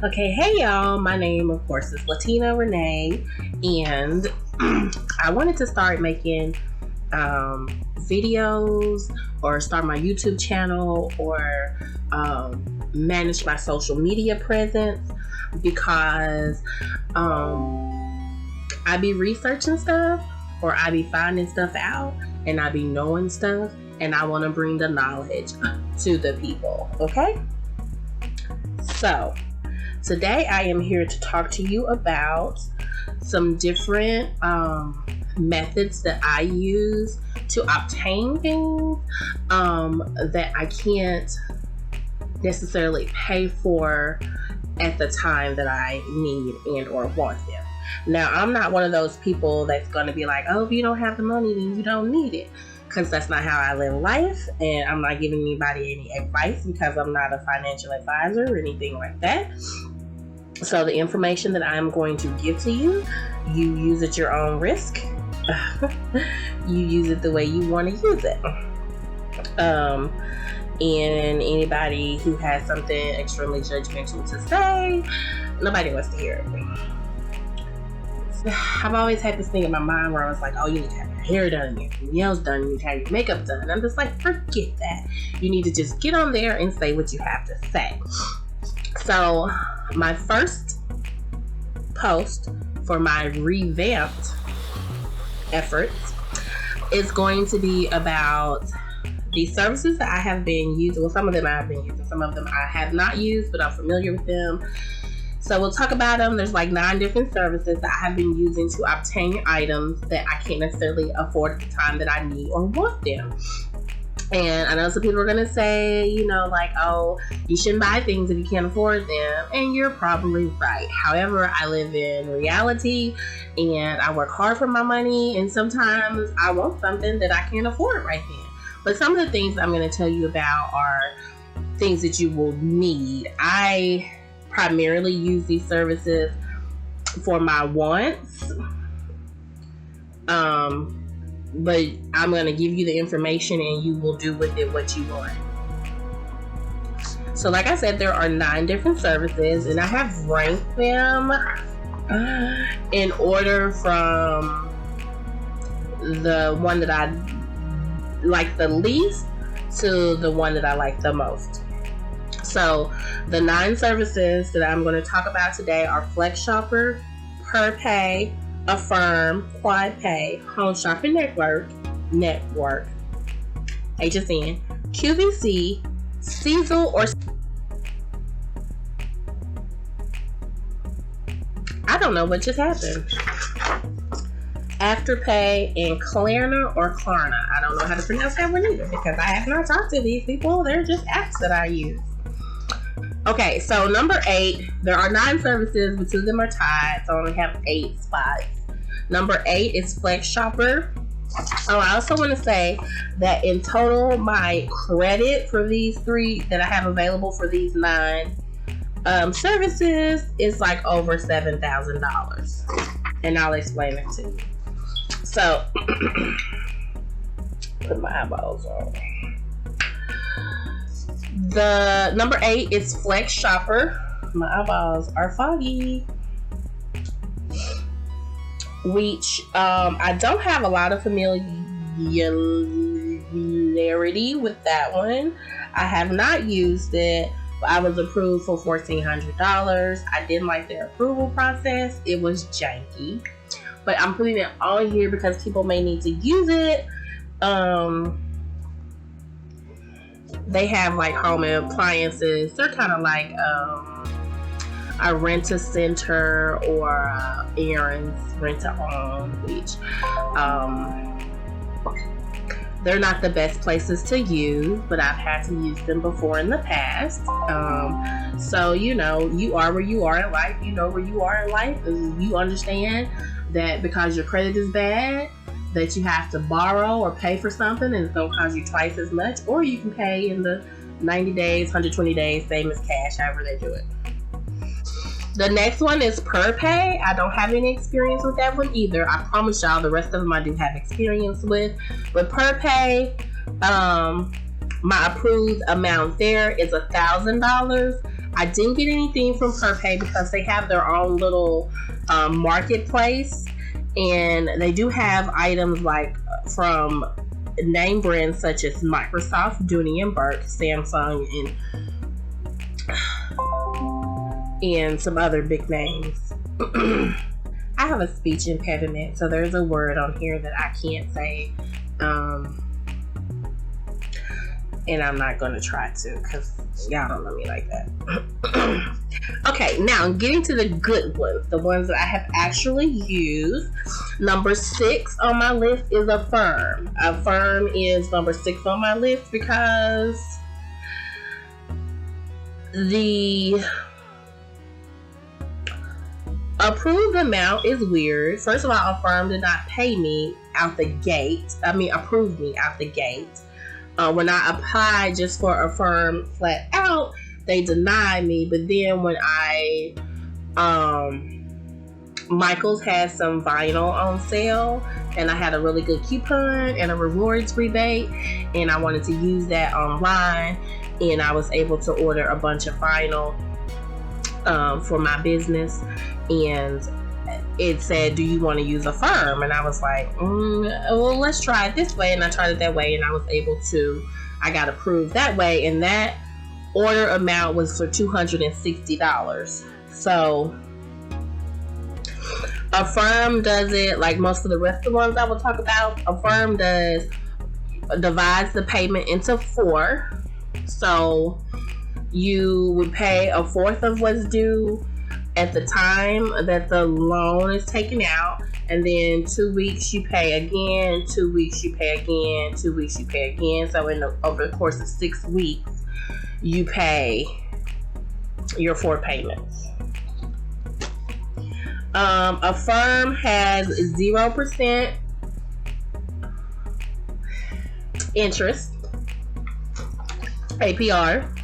Okay, hey y'all, my name of course is Latina Renee, and I wanted to start making videos or start my YouTube channel or manage my social media presence because I be researching stuff or I be finding stuff out and I be knowing stuff and I want to bring the knowledge to the people, okay? So today I am here to talk to you about some different methods that I use to obtain things that I can't necessarily pay for at the time that I need and or want them. Now, I'm not one of those people that's going to be like, oh, if you don't have the money, then you don't need it. Because that's not how I live life, and I'm not giving anybody any advice because I'm not a financial advisor or anything like that. So the information that I'm going to give to you, you use at your own risk. You use it the way you want to use it. And anybody who has something extremely judgmental to say, nobody wants to hear it. I've always had this thing in my mind where I was like, oh, you need to have your hair done, your nails done, you need to have your makeup done. And I'm just like, forget that. You need to just get on there and say what you have to say. So my first post for my revamped efforts is going to be about the services that I have been using. Well, some of them I have been using, some of them I have not used, but I'm familiar with them. So we'll talk about them. There's like 9 different services that I have been using to obtain items that I can't necessarily afford at the time that I need or want them. And I know some people are going to say, you know, like, oh, you shouldn't buy things if you can't afford them. And you're probably right. However, I live in reality and I work hard for my money. And sometimes I want something that I can't afford right then. But some of the things I'm going to tell you about are things that you will need. I primarily use these services for my wants. But I'm going to give you the information and you will do with it what you want. So like I said, there are 9 different services and I have ranked them in order from the one that I like the least to the one that I like the most. So the 9 services that I'm going to talk about today are FlexShopper, PerPay, Affirm, QuadPay, Home Shopping Network, HSN, QVC, Sezzle, or I don't know what just happened. Afterpay, and Klarna or Klarna. I don't know how to pronounce that one either because I have not talked to these people. They're just apps that I use. Okay, so number 8, there are 9 services, but 2 of them are tied, so I only have 8 spots. Number 8 is FlexShopper. Oh, I also want to say that in total, my credit for these 3 that I have available for these 9 services is like over $7,000, and I'll explain it to you. So, put my eyeballs on. The number 8 is FlexShopper. My eyeballs are foggy. Which I don't have a lot of familiarity with that one. I have not used it, but I was approved for $1,400. I didn't like their approval process. It was janky. But I'm putting it on here because people may need to use it. They have like home appliances. They're kind of like a Rent-A-Center or Aaron's Rent-A-Own, which they're not the best places to use, but I've had to use them before in the past. So, you know, you are where you are in life. You know where you are in life. And you understand that because your credit is bad, that you have to borrow or pay for something and it's going to cost you twice as much, or you can pay in the 90 days, 120 days, same as cash, however they do it. The next one is PerPay. I don't have any experience with that one either. I promise y'all the rest of them I do have experience with. But PerPay, my approved amount there is $1,000. I didn't get anything from Perpay because they have their own little marketplace, and they do have items like from name brands such as Microsoft, Dooney and Burke, Samsung, and some other big names. I have a speech impediment, so there's a word on here that I can't say, and I'm not going to try to because y'all don't know me like that. Okay, now getting to the good ones, the ones that I have actually used. Number 6 on my list is Affirm. Affirm is number 6 on my list because the approved amount is weird. First of all, Affirm did not pay me out the gate. Approved me out the gate. When I applied just for Affirm flat out, they denied me. But then when Michaels had some vinyl on sale, and I had a really good coupon and a rewards rebate, and I wanted to use that online, and I was able to order a bunch of vinyl for my business, and it said, do you want to use Affirm? And I was like, well, let's try it this way. And I tried it that way, and I got approved that way, and that order amount was for $260. So Affirm does it like most of the rest of the ones I will talk about. Affirm divides the payment into 4. So you would pay a fourth of what's due at the time that the loan is taken out, and then 2 weeks you pay again, 2 weeks you pay again, 2 weeks you pay again. So over the course of 6 weeks, you pay your 4 payments. Affirm has 0% interest, APR.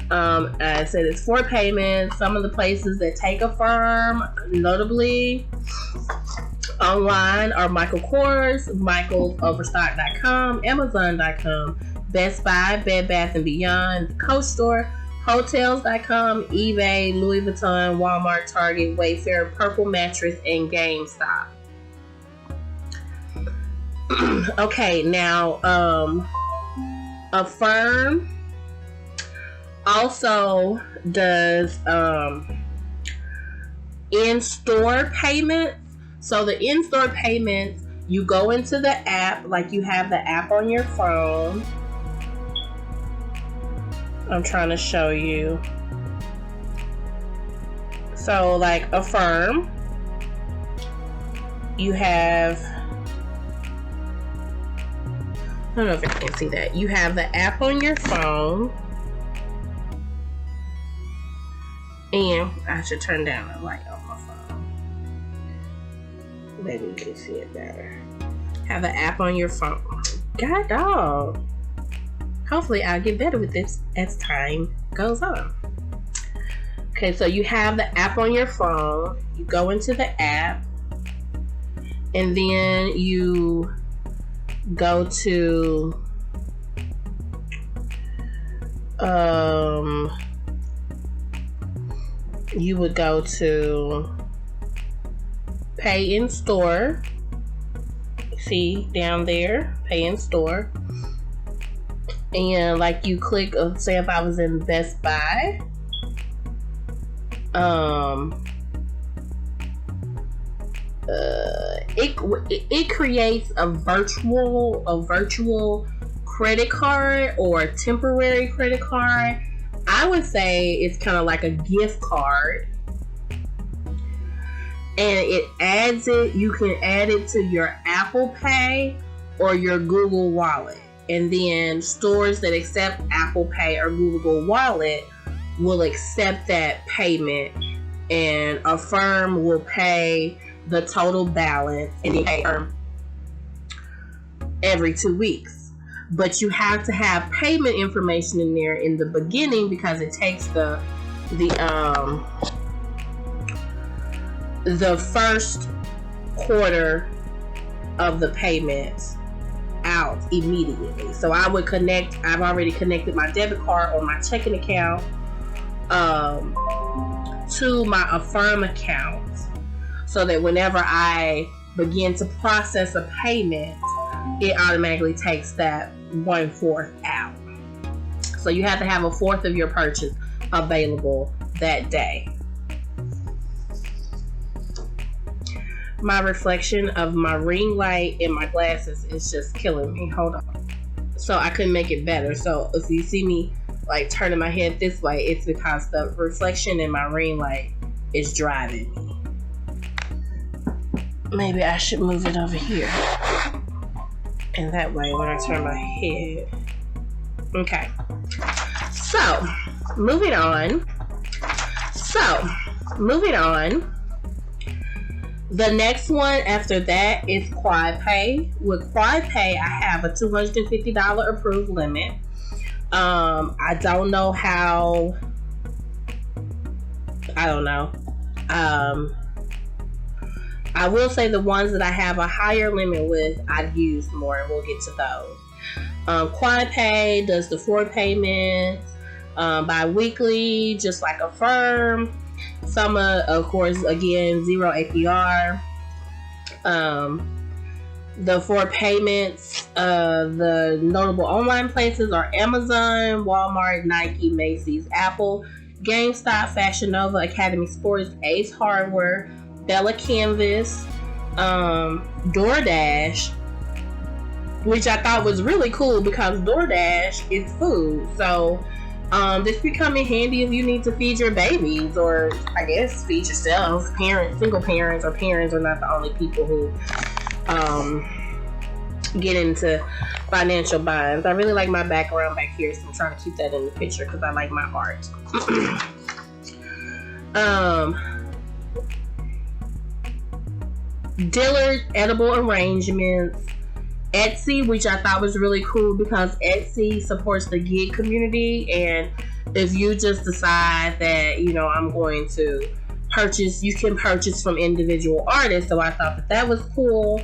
I said it's 4 payments. Some of the places that take Affirm, notably online, are Michael Kors, MichaelsOverstock.com, Amazon.com, Best Buy, Bed Bath & Beyond, the Coach Store, Hotels.com, eBay, Louis Vuitton, Walmart, Target, Wayfair, Purple Mattress, and GameStop. Okay, now Affirm also does in-store payments. So the in-store payments, you go into the app, like you have the app on your phone. I'm trying to show you. So like Affirm, you have, I don't know if you can see that. You have the app on your phone. And I should turn down the light on my phone. Maybe you can see it better. Have the app on your phone. God dog. Hopefully I'll get better with this as time goes on. Okay, so you have the app on your phone. You go into the app. And then you go to you would go to pay in store. See down there, pay in store. And like you click, say if I was in Best Buy, it creates a virtual credit card or a temporary credit card. I would say it's kind of like a gift card, and it adds it. You can add it to your Apple Pay or your Google Wallet, and then stores that accept Apple Pay or Google Wallet will accept that payment, and Affirm will pay the total balance and pay every 2 weeks. But you have to have payment information in there in the beginning because it takes the first quarter of the payment out immediately. So I would I've already connected my debit card or my checking account to my Affirm account, so that whenever I begin to process a payment, it automatically takes that 1/4 out. So you have to have 1/4 of your purchase available that day. My reflection of my ring light in my glasses is just killing me. Hold on. So I couldn't make it better. So if you see me like turning my head this way, it's because the reflection in my ring light is driving me. Maybe I should move it over here. And that way when I turn my head. Okay. So, moving on. The next one after that is QuadPay. With QuadPay, I have a $250 approved limit. I don't know. I will say the ones that I have a higher limit with, I've used more, and we'll get to those. QuadPay does the 4 payments bi-weekly, just like Affirm. Some, of course, again, 0 APR. The 4 payments, the notable online places are Amazon, Walmart, Nike, Macy's, Apple, GameStop, Fashion Nova, Academy Sports, Ace Hardware, Bella Canvas, DoorDash, which I thought was really cool because DoorDash is food. So this becoming handy if you need to feed your babies, or I guess feed yourself. Single parents or parents are not the only people who get into financial binds. I really like my background back here, so I'm trying to keep that in the picture because I like my art. Dillard's edible arrangements, Etsy, which I thought was really cool because Etsy supports the gig community, and if you just decide that, you know, I'm going to purchase, you can purchase from individual artists, so I thought that was cool.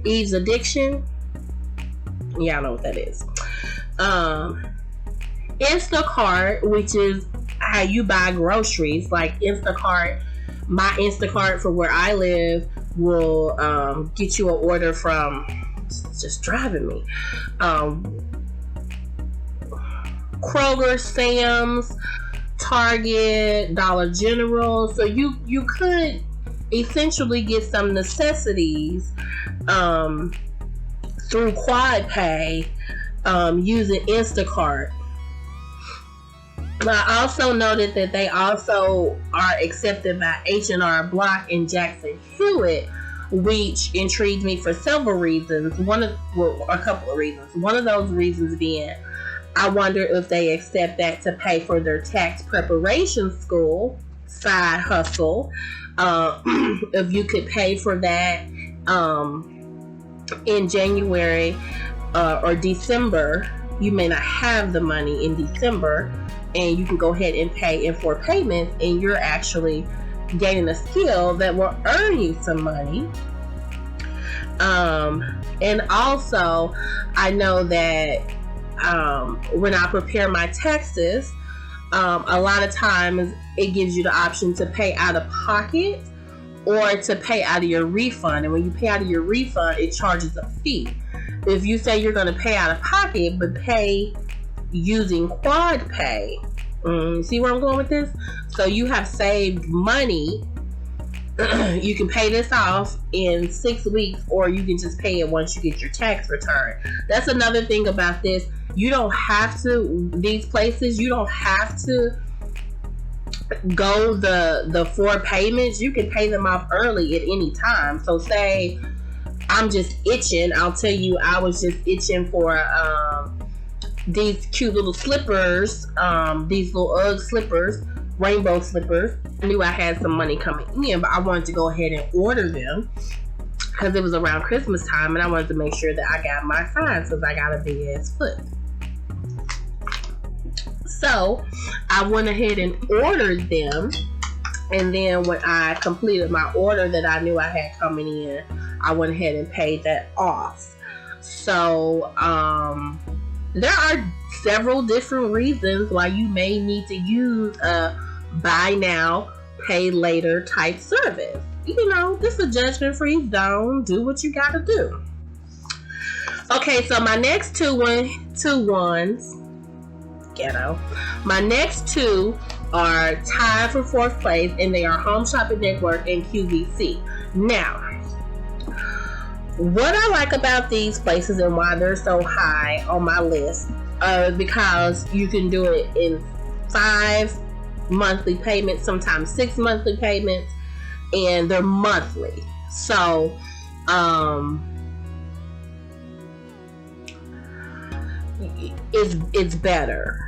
Eve's Addiction, yeah, I know what that is. Instacart, which is how you buy groceries, like Instacart. My Instacart for where I live will get you an order from, it's just driving me, Kroger, Sam's, Target, Dollar General. So you could essentially get some necessities through QuadPay using Instacart. I also noted that they also are accepted by H&R Block and Jackson Hewitt, which intrigued me for several reasons. A couple of reasons. One of those reasons being, I wonder if they accept that to pay for their tax preparation school side hustle. If you could pay for that in January or December, you may not have the money in December, and you can go ahead and pay in 4 payments, and you're actually gaining a skill that will earn you some money. And also, I know that when I prepare my taxes, a lot of times it gives you the option to pay out of pocket or to pay out of your refund. And when you pay out of your refund, it charges a fee. If you say you're going to pay out of pocket but pay using QuadPay, see where I'm going with this? So you have saved money. You can pay this off in 6 weeks, or you can just pay it once you get your tax return. That's another thing about this. You don't have to, these places, you don't have to go the 4 payments. You can pay them off early at any time. So say I'm just itching, I'll tell you, I was just itching for these cute little slippers, these little UGG slippers, rainbow slippers. I knew I had some money coming in, but I wanted to go ahead and order them because it was around Christmas time, and I wanted to make sure that I got my size because I got a big ass foot. So I went ahead and ordered them, and then when I completed my order that I knew I had coming in, I went ahead and paid that off. So there are several different reasons why you may need to use a buy now, pay later type service. You know, this is a judgment-free zone. Do what you gotta do. Okay, so my next two ones, ghetto. My next two are tied for fourth place, and they are Home Shopping Network and QVC. Now, what I like about these places and why they're so high on my list, because you can do it in 5 monthly payments, sometimes 6 monthly payments, and they're monthly. So, it's better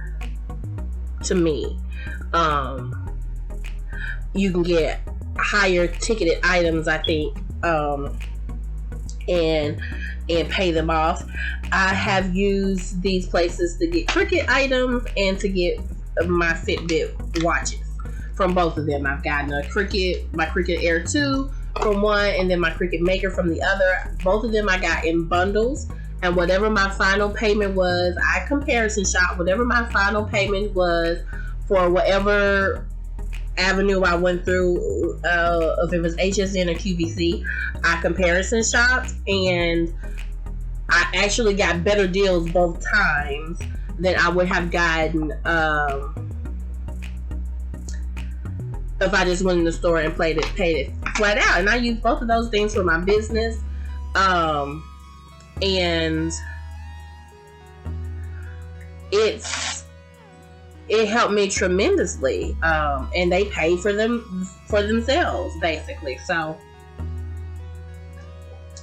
to me. You can get higher ticketed items, I think, and pay them off. I have used these places to get Cricut items and to get my Fitbit watches from both of them. I've gotten my Cricut Air 2 from one, and then my Cricut Maker from the other. Both of them I got in bundles, and whatever my final payment was, I comparison shop. Whatever my final payment was for whatever avenue I went through, if it was HSN or QVC, I comparison shopped, and I actually got better deals both times than I would have gotten if I just went in the store and paid it flat out. And I use both of those things for my business, and it helped me tremendously, and they pay for themselves basically. So,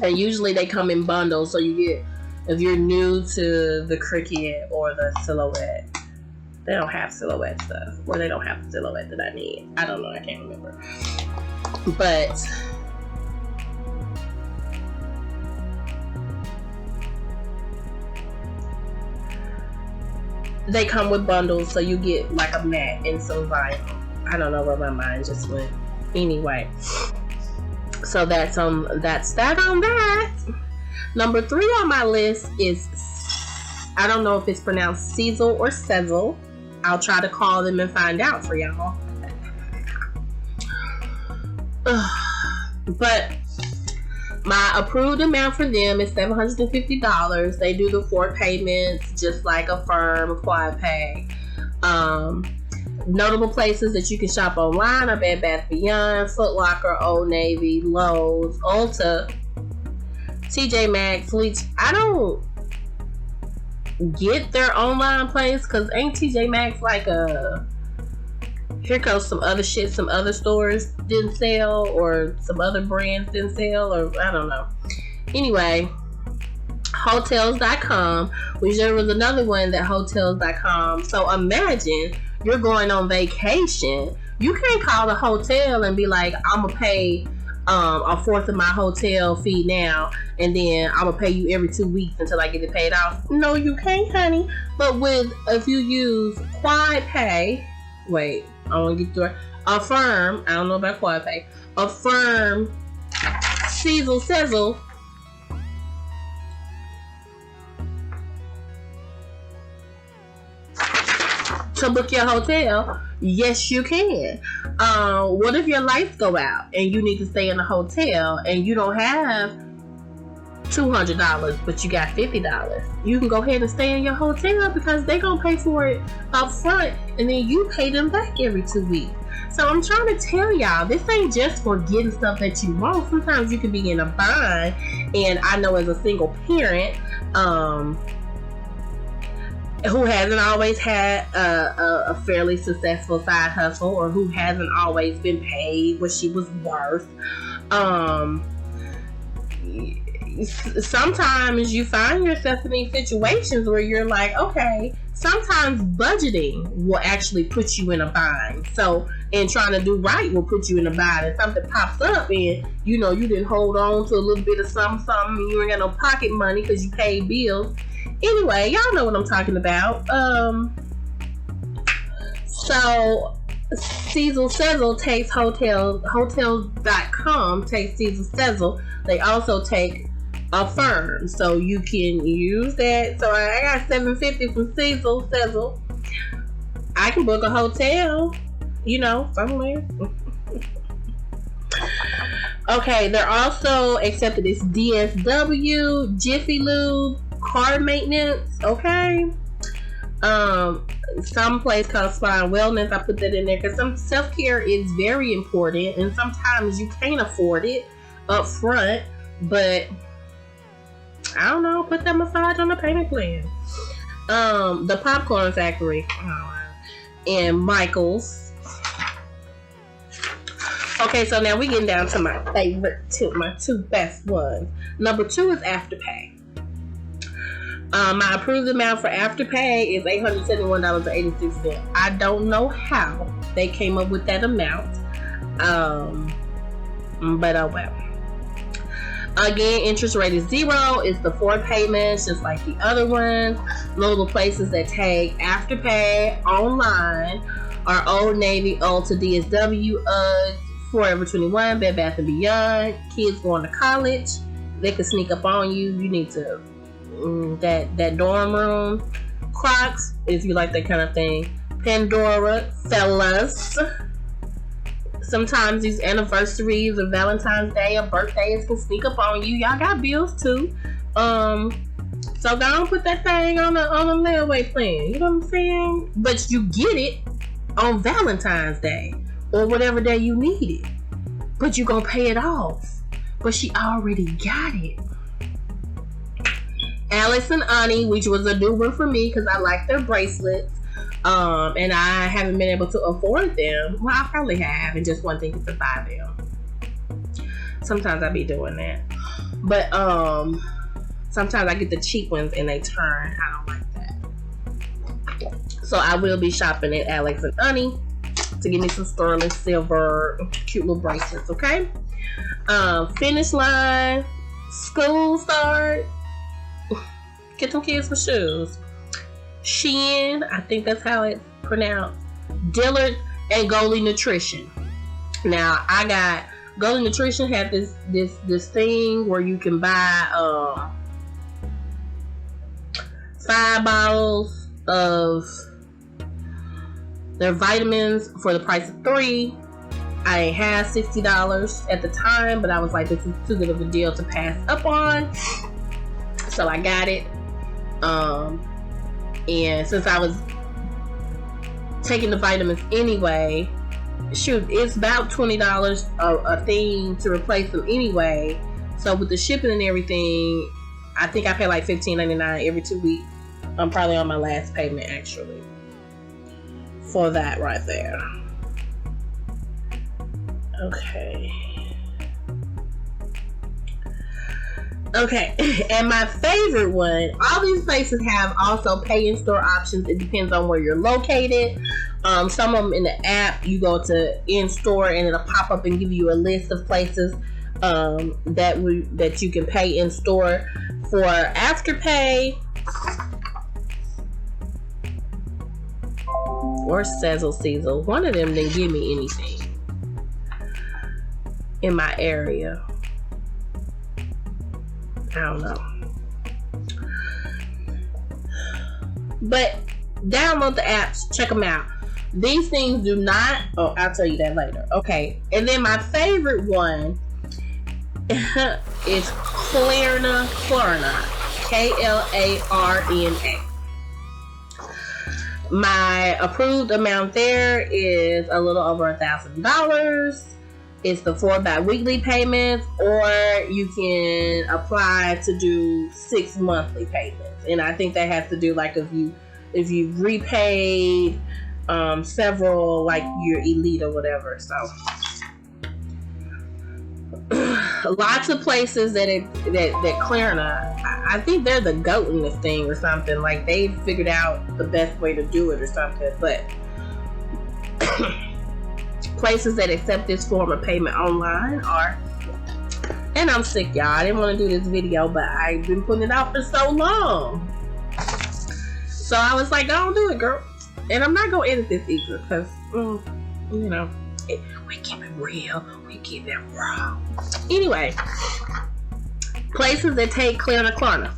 and usually they come in bundles, so you get, if you're new to the Cricut or the Silhouette, they don't have Silhouette stuff, or they don't have the Silhouette that I need. I don't know, I can't remember, but they come with bundles, so you get like a mat and some vinyl. I don't know where my mind just went. Anyway, so that's that on that. Number 3 on my list is, I don't know if it's pronounced Sezzle or Sezzle. I'll try to call them and find out for y'all. But my approved amount for them is $750. They do the 4 payments, just like Affirm, Quad Pay. Notable places that you can shop online are Bed Bath & Beyond, Foot Locker, Old Navy, Lowe's, Ulta, TJ Maxx, Fleet. I don't get their online place, because ain't TJ Maxx like a, here goes some other shit some other stores didn't sell, or some other brands didn't sell, or I don't know. Anyway, Hotels.com, which there was another one, that Hotels.com. So imagine you're going on vacation. You can't call the hotel and be like, I'm gonna pay a fourth of my hotel fee now, and then I'm gonna pay you every 2 weeks until I get it paid off. No, you can't, honey. But if you use Quad Pay, wait, I want to get through it. Affirm, I don't know about Quad Pay. Affirm, Sezzle, to book your hotel, yes you can. What if your lights go out and you need to stay in a hotel and you don't have $200 but you got $50? You can go ahead and stay in your hotel, because they gonna pay for it up front, and then you pay them back every 2 weeks. So I'm trying to tell y'all, this ain't just for getting stuff that you want. Sometimes you can be in a bind, and I know as a single parent who hasn't always had a fairly successful side hustle, or who hasn't always been paid what she was worth, sometimes you find yourself in these situations where you're like, okay, sometimes budgeting will actually put you in a bind. So, and trying to do right will put you in a bind, and something pops up and you know you didn't hold on to a little bit of something, and you ain't got no pocket money because you paid bills. Anyway, y'all know what I'm talking about. So Sezzle takes Hotels.com takes Sezzle. They also take Affirm. So you can use that. So I got $750 from Sezzle. I can book a hotel, somewhere. Okay, they're also accepted this DSW, Jiffy Lube, car maintenance. Okay. Some place called Spa and Wellness. I put that in there because some self-care is very important, and sometimes you can't afford it up front, but I don't know, put that massage on the payment plan. The Popcorn Factory and Michael's. Okay, so now we're getting down to my two best ones. Number 2 is Afterpay. My approved amount for Afterpay is $871.86. I don't know how they came up with that amount, but oh well. Again, interest rate is 0. It's the 4 payments, just like the other ones. Notable places that take Afterpay online are Old Navy, Ulta, DSW, UGG, Forever 21, Bed Bath & Beyond. Kids going to college, they can sneak up on you. You need to that dorm room. Crocs, if you like that kind of thing. Pandora, fellas. Sometimes these anniversaries or Valentine's Day or birthdays can sneak up on you. Y'all got bills too. So go and put that thing on a layaway plan. You know what I'm saying? But you get it on Valentine's Day or whatever day you need it. But you gonna pay it off. But she already got it. Alex and Ani, which was a new one for me because I like their bracelets. And I haven't been able to afford them. Well, I probably have and just wasn't thinking to buy them. Sometimes I be doing that. But sometimes I get the cheap ones and they turn. I don't like that. So I will be shopping at Alex and Ani to get me some sterling silver cute little bracelets, okay? Finish Line, school start. Get them kids some shoes. Shein, I think that's how it's pronounced. Dillard and Goli Nutrition. Now I got Goli Nutrition had this thing where you can buy 5 bottles of their vitamins for the price of 3. I ain't had $60 at the time, but I was like, this is too good of a deal to pass up on. So I got it. And since I was taking the vitamins anyway, shoot, it's about $20 a thing to replace them anyway. So with the shipping and everything, I think I pay like $15.99 every 2 weeks. I'm probably on my last payment actually for that right there. Okay, and my favorite one, all these places have also pay in store options. It depends on where you're located. Some of them in the app, you go to in store and it'll pop up and give you a list of places that you can pay in store. For Afterpay or Sezzle, one of them didn't give me anything in my area. I don't know. But download the apps, check them out. These things do not, I'll tell you that later. Okay, and then my favorite one is Klarna, Klarna. My approved amount there is a little over $1,000. It's the 4 bi-weekly payments, or you can apply to do 6 monthly payments. And I think that has to do like if you've repaid several, like your elite or whatever. So lots of places that Klarna, I think they're the goat in this thing or something. Like they figured out the best way to do it or something. But places that accept this form of payment online are, and I'm sick, y'all. I didn't want to do this video, but I've been putting it out for so long. So I was like, don't do it, girl. And I'm not going to edit this either because, we keep it real. We keep it raw. Anyway, Places that take Klarna Klarna.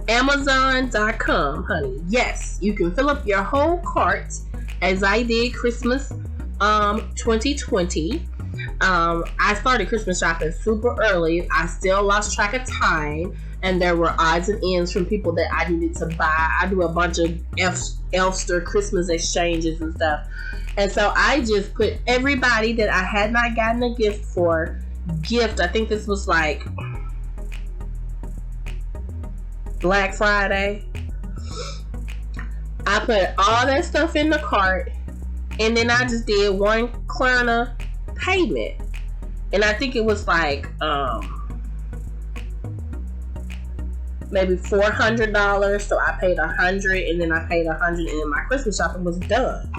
Amazon.com, honey. Yes, you can fill up your whole cart as I did Christmas 2020. I started Christmas shopping super early. I still lost track of time, and there were odds and ends from people that I needed to buy. I do a bunch of Elfster Christmas exchanges and stuff, and so I just put everybody that I had not gotten a gift for I think this was like Black Friday. I put all that stuff in the cart, and then I just did one Klarna payment, and I think it was like maybe $400. So I paid $100, and then I paid $100, and then my Christmas shopping was done.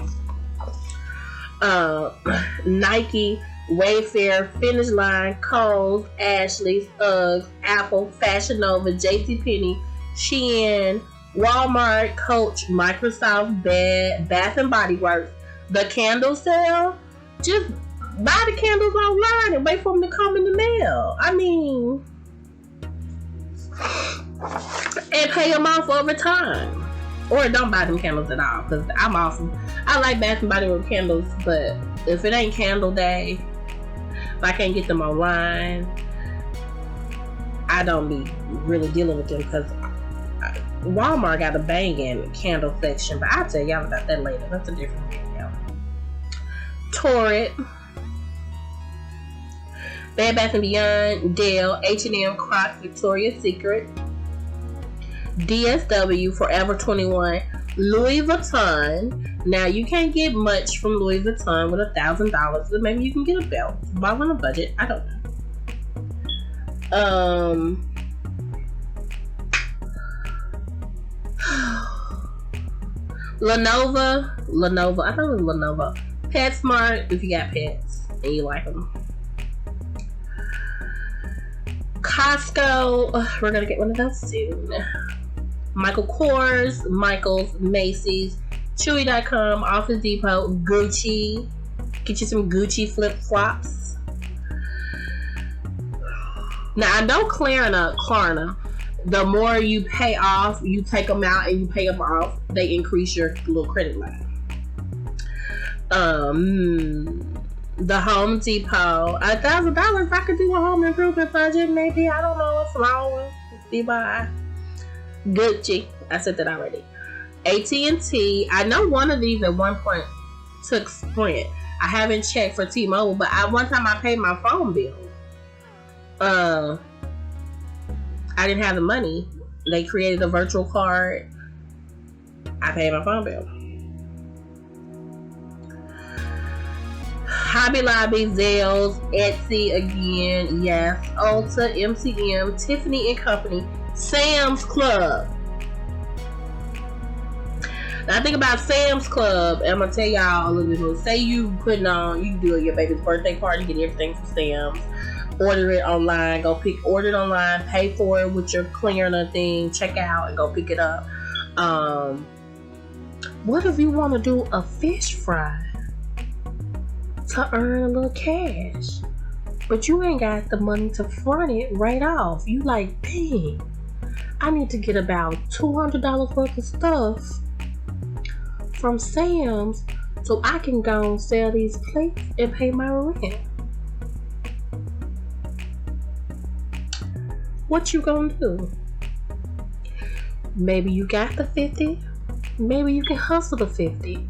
Nike, Wayfair, Finish Line, Kohl's, Ashley's, Uggs, Apple, Fashion Nova, JCPenney, Shein, Walmart, Coach, Microsoft, Bath and Body Works. The candle sale, just buy the candles online and wait for them to come in the mail. I mean, and pay them off over time. Or don't buy them candles at all, because I'm awesome. I like Bath and Body Works candles, but if it ain't candle day, if I can't get them online, I don't be really dealing with them, because Walmart got a banging candle section, but I'll tell y'all about that later. That's a different video. Torrid, Bed Bath & Beyond, Dell, H&M, Crocs, Victoria's Secret, DSW, Forever 21, Louis Vuitton. Now, you can't get much from Louis Vuitton with $1,000, but maybe you can get a belt. While on a budget, I don't know. Lenovo, I thought it was Lenovo. PetSmart, if you got pets and you like them. Costco, we're gonna get one of those soon. Michael Kors, Michaels, Macy's, Chewy.com, Office Depot, Gucci. Get you some Gucci flip-flops. Now, I know Klarna, the more you pay off, you take them out and you pay them off, they increase your little credit line. The Home Depot, $1,000. I could do a home improvement project, maybe. I don't know, a flower, buy. Gucci, I said that already. AT&T, I know one of these at one point took Sprint. I haven't checked for T-Mobile, but one time I paid my phone bill. I didn't have the money. They created a virtual card. I paid my phone bill. Hobby Lobby, Zales, Etsy again, yes, Ulta, MCM, Tiffany & Company, Sam's Club. Now, think about Sam's Club, and I'm going to tell y'all a little bit more. Say you do your baby's birthday party, get everything from Sam's, order it online, order it online, pay for it with your Klarna thing, check out, and go pick it up. What if you want to do a fish fry to earn a little cash, but you ain't got the money to front it right off? You like, dang, I need to get about $200 worth of stuff from Sam's so I can go and sell these plates and pay my rent. What you gonna do? Maybe you got the 50, maybe you can hustle the 50.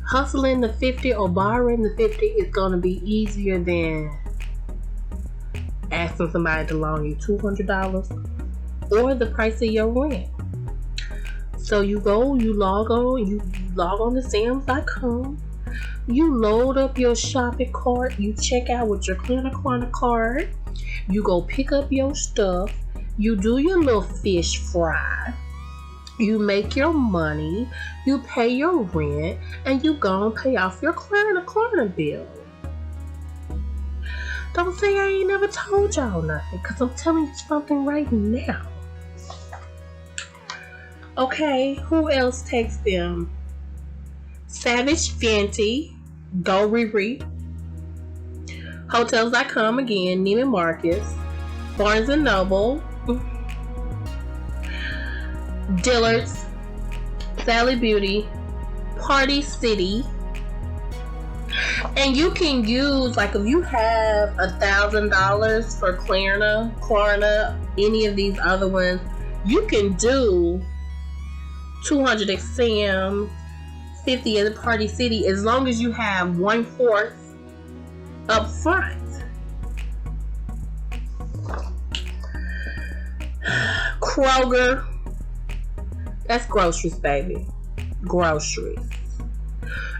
Hustling the 50 or borrowing the 50 is going to be easier than asking somebody to loan you $200 or the price of your rent. So you log on to Sam's.com, you load up your shopping cart, you check out with your Klarna card, you go pick up your stuff, you do your little fish fry, you make your money, you pay your rent, and you go and pay off your Klarna bill. Don't say I ain't never told y'all nothing, because I'm telling you something right now. Okay, who else takes them? Savage Fenty, Go Riri, Hotels.com again, Neiman Marcus, Barnes and Noble, Dillard's, Sally Beauty, Party City. And you can use, like, if you have $1,000 for Klarna, any of these other ones, you can do 200 at Sam's, 50 at the Party City, as long as you have 1/4 up front. Kroger, that's groceries, baby. Groceries.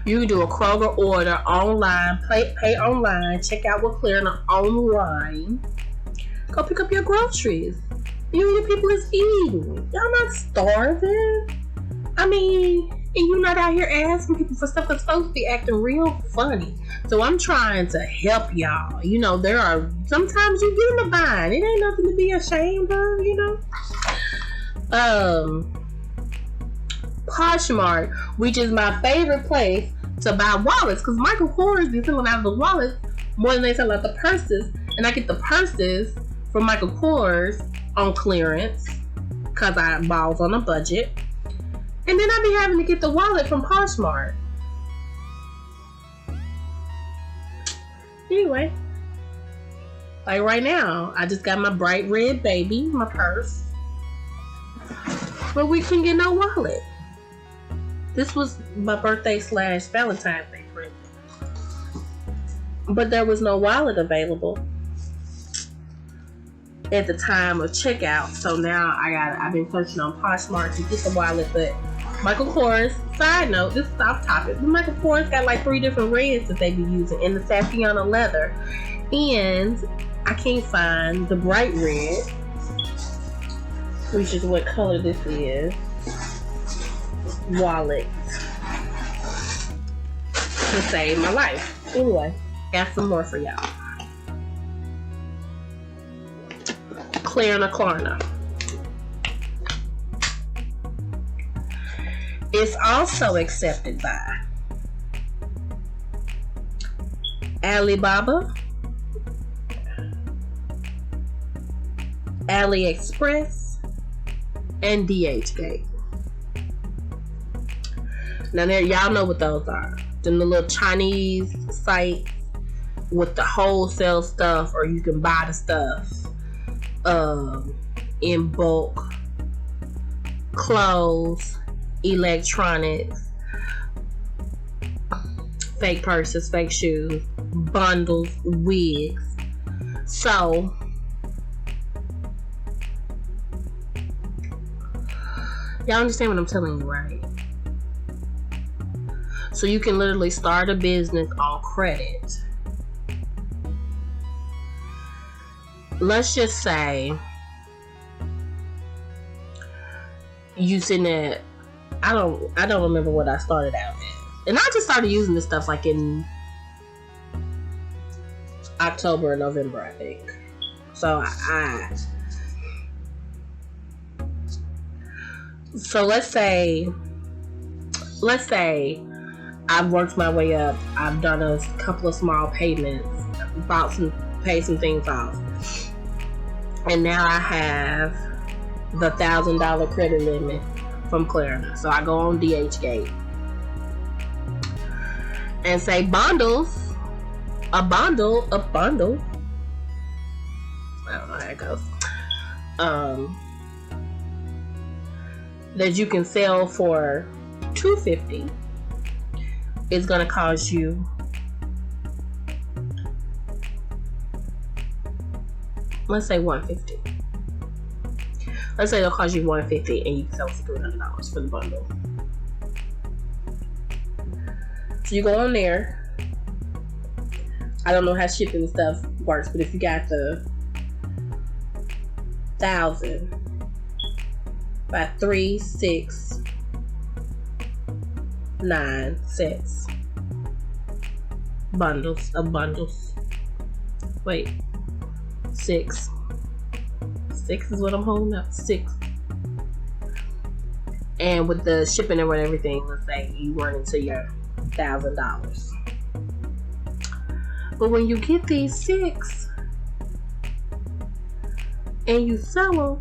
You can do a Kroger order online, pay online, check out with Klarna online. Go pick up your groceries. You and your people is eating. Y'all not starving. I mean, and you're not out here asking people for stuff that's supposed to be acting real funny. So I'm trying to help y'all. You know, there are sometimes you get in a bind. It ain't nothing to be ashamed of, you know. Poshmark, which is my favorite place to buy wallets, because Michael Kors be selling out the wallets more than they sell out the purses, and I get the purses from Michael Kors on clearance because I balls on a budget, and then I be having to get the wallet from Poshmark. Anyway, like right now, I just got my bright red baby, my purse, but we couldn't get no wallet. This was my birthday / Valentine's Day present, but there was no wallet available at the time of checkout. So now I've been searching on Poshmark to get the wallet. But Michael Kors, side note, this is off topic, but Michael Kors got like 3 different reds that they be using in the Saffiano leather, and I can't find the bright red, which is what color this is, wallet to save my life. Anyway, got some more for y'all. Klarna. It's also accepted by Alibaba, AliExpress, and DHgate. Now there, y'all know what those are. Them the little Chinese sites with the wholesale stuff, or you can buy the stuff in bulk. Clothes, electronics, fake purses, fake shoes, bundles, wigs. So y'all understand what I'm telling you, right? So you can literally start a business on credit. Let's just say you sitting at, I don't remember what I started out at. And I just started using this stuff like in October or November, I think. So so let's say I've worked my way up. I've done a couple of small payments, paid some things off, and now I have the $1,000 credit limit from Klarna. So I go on DHgate and say bundles, a bundle. I don't know how it goes. That you can sell for $250 is gonna cost you, let's say $150. Let's say it'll cost you $150 and you can sell it for $300 for the bundle. So you go on there. I don't know how shipping stuff works, but if you got the 1,000 by 3, 6, 9 sets, bundles of bundles. Wait, 6. 6 is what I'm holding up. 6. And with the shipping and with everything, let's say you run into your $1,000. But when you get these 6, and you sell them,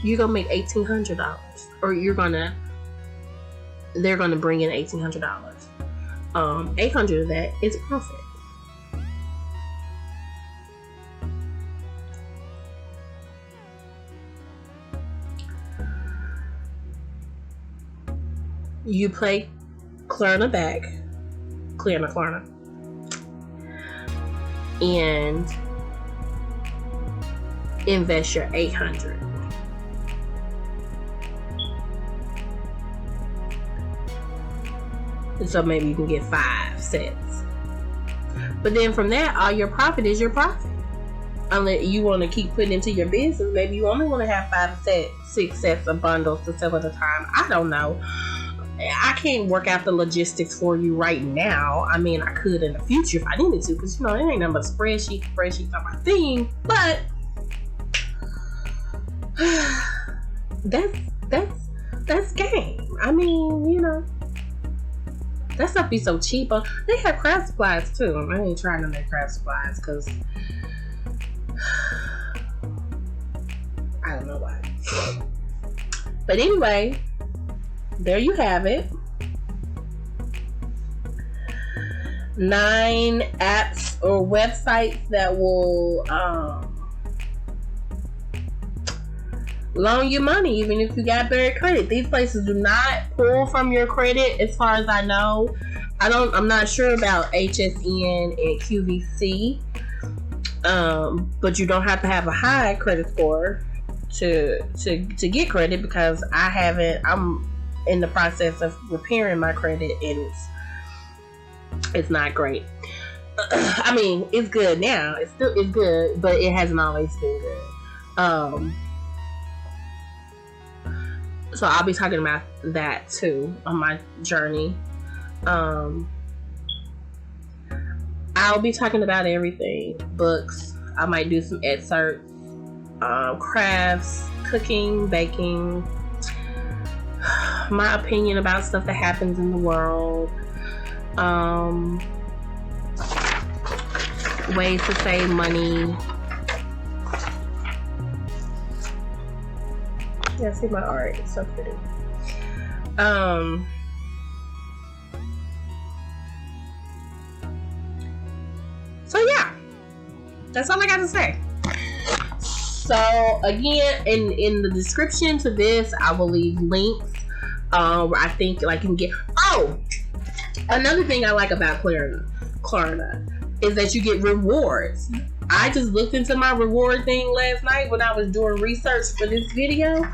you're gonna make $1,800, or they're gonna bring in $1,800. 800 of that is profit. You play Klarna back, Klarna, and invest your 800. So maybe you can get 5 sets. But then from that, all your profit is your profit. Unless you want to keep putting into your business, maybe you only want to have 5 sets, 6 sets of bundles to sell at a time. I don't know. I can't work out the logistics for you right now. I mean, I could in the future if I needed to, because it ain't nothing but spreadsheets on my thing. But that's game. I mean, that stuff be so cheap. They have craft supplies too. I ain't trying to make craft supplies because I don't know why. But anyway, there you have it. 9 apps or websites that will loan you money even if you got bad credit. These places do not pull from your credit as far as I know. I'm not sure about HSN and QVC. But you don't have to have a high credit score to get credit, because I'm in the process of repairing my credit and it's not great. I mean, it's good now. It's good, but it hasn't always been good. So I'll be talking about that too on my journey. I'll be talking about everything. Books. I might do some excerpts. Crafts, cooking, baking. My opinion about stuff that happens in the world. Ways to save money. Yeah, see my art. It's so pretty. So yeah, that's all I got to say. So again, in the description to this, I will leave links. I think like you can get. Oh, another thing I like about Klarna is that you get rewards. I just looked into my reward thing last night when I was doing research for this video, and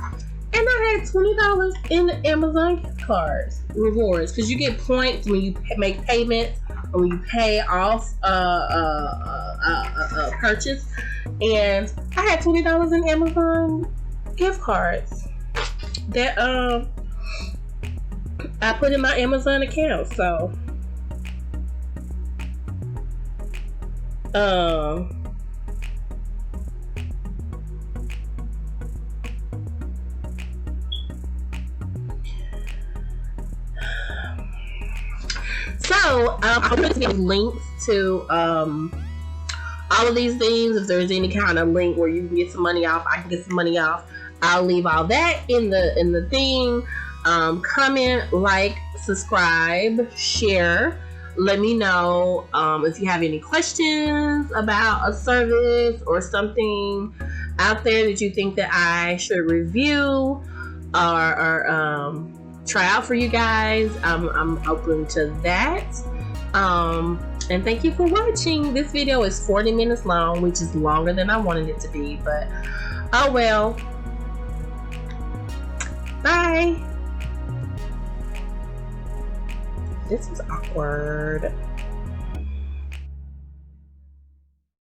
I had $20 in Amazon gift cards rewards, because you get points when you make payments or when you pay off a purchase. And I had $20 in Amazon gift cards that I put in my Amazon account. So I'll put links to all of these things. If there's any kind of link where you can get some money off, I can get some money off. I'll leave all that in the thing. Comment, like, subscribe, share. Let me know if you have any questions about a service or something out there that you think that I should review or try out for you guys. I'm open to that. And thank you for watching. This video is 40 minutes long, which is longer than I wanted it to be, but oh well. Bye. This was awkward.